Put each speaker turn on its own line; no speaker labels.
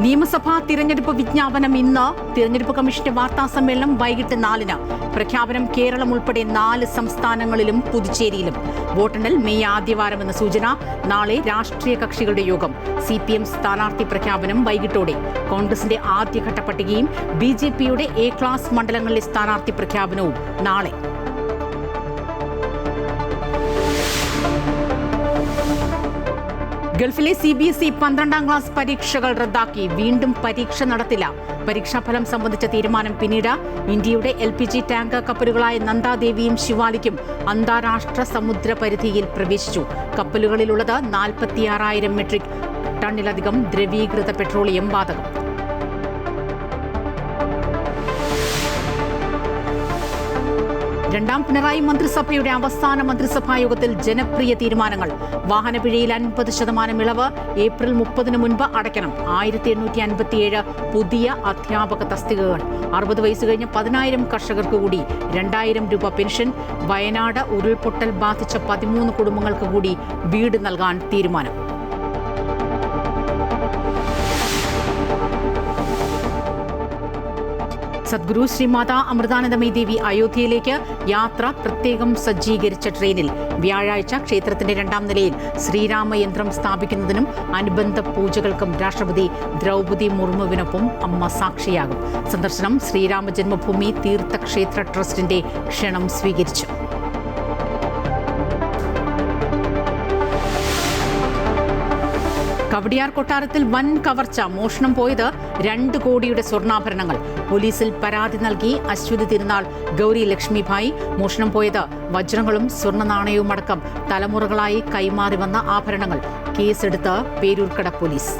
നിയമസഭാ തിരഞ്ഞെടുപ്പ് വിജ്ഞാപനം ഇന്ന്. തിരഞ്ഞെടുപ്പ് കമ്മീഷന്റെ വാർത്താ സമ്മേളനം വൈകിട്ട് 4-ന്. പ്രഖ്യാപനം കേരളം ഉൾപ്പെടെ 4 സംസ്ഥാനങ്ങളിലും പുതുച്ചേരിയിലും. വോട്ടെണ്ണൽ മെയ് ആദ്യവാരമെന്ന സൂചന. നാളെ രാഷ്ട്രീയ കക്ഷികളുടെ യോഗം. CPM സ്ഥാനാർത്ഥി പ്രഖ്യാപനം വൈകിട്ടോടെ. കോൺഗ്രസിന്റെ ആദ്യഘട്ട പട്ടികയും BJPയുടെ A ക്ലാസ് മണ്ഡലങ്ങളിലെ സ്ഥാനാർത്ഥി പ്രഖ്യാപനവും നാളെ. ഗൾഫിലെ CBSE 12ാം ക്ലാസ് പരീക്ഷകൾ റദ്ദാക്കി. വീണ്ടും പരീക്ഷ നടത്തില്ല. പരീക്ഷാഫലം സംബന്ധിച്ച തീരുമാനം പിന്നീട്. ഇന്ത്യയുടെ LPG ടാങ്കർ കപ്പലുകളായ നന്ദാദേവിയും ശിവാലിക്കും അന്താരാഷ്ട്ര സമുദ്ര പരിധിയിൽ പ്രവേശിച്ചു. കപ്പലുകളിലുള്ളത് 46,000 മെട്രിക് ടണ്ണിലധികം ദ്രവീകൃത പെട്രോളിയം വാതകം. രണ്ടാം പിണറായി മന്ത്രിസഭയുടെ അവസാന മന്ത്രിസഭാ യോഗത്തിൽ ജനപ്രിയ തീരുമാനങ്ങൾ. വാഹനപിഴയിൽ 50% ഇളവ്. ഏപ്രിൽ 30-ന് മുൻപ് അടയ്ക്കണം. 1857 പുതിയ അധ്യാപക തസ്തികകൾ. 60 വയസ്സ് കഴിഞ്ഞ 10,000 കർഷകർക്ക് കൂടി 2,000 രൂപ പെൻഷൻ. വയനാട് ഉരുൾപൊട്ടൽ ബാധിച്ച 13 കുടുംബങ്ങൾക്ക് കൂടി വീട് നൽകാൻ തീരുമാനം. സദ്ഗുരു ശ്രീമാതാ അമൃതാനന്ദമയി ദേവി അയോധ്യയിലേക്ക് യാത്ര. പ്രത്യേകം സജ്ജീകരിച്ച ട്രെയിനിൽ. വ്യാഴാഴ്ച ക്ഷേത്രത്തിന്റെ 2ാം നിലയിൽ ശ്രീരാമയന്ത്രം സ്ഥാപിക്കുന്നതിനും അനുബന്ധ പൂജകൾക്കും രാഷ്ട്രപതി ദ്രൗപദി മുർമുവിനൊപ്പം അമ്മ സാക്ഷിയാകും. സന്ദർശനം ശ്രീരാമ ജന്മഭൂമി തീർത്ഥക്ഷേത്ര ട്രസ്റ്റിന്റെ ക്ഷണം സ്വീകരിച്ചു. കവടിയാർ കൊട്ടാരത്തിൽ വൻ കവർച്ച. മോഷണം പോയത് 2 കോടിയുടെ സ്വർണ്ണാഭരണങ്ങൾ. പോലീസിൽ പരാതി നൽകി അശ്വതി തിരുനാൾ ഗൗരി ലക്ഷ്മിഭായ്. മോഷണം പോയത് വജ്രങ്ങളും സ്വർണ്ണ നാണയവുമടക്കം തലമുറകളായി കൈമാറി വന്ന ആഭരണങ്ങൾ. കേസെടുത്ത് പേരൂർക്കട പോലീസ്.